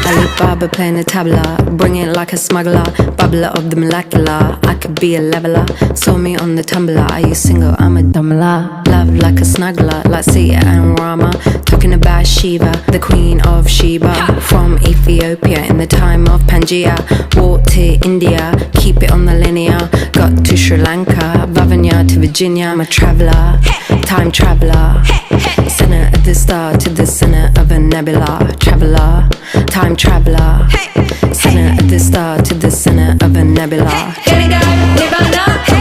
Alibaba playing the tabla, bring it like a smuggler, bubbler of the molecular. I could be a leveler, saw me on the tumbler. Are you single? I'm a dumbler. Love like a snuggler, like Sita and Rama. Talking about Shiva, the queen of Sheba. From Ethiopia in the time of Pangaea. Walked to India, keep it on the linear. Got to Sri Lanka, Vavanya to Virginia. I'm a traveller, time traveller. Center of the star to the center of a nebula. Traveller, time traveller. Center of the star to the center of a nebula. Here we go, Nirvana.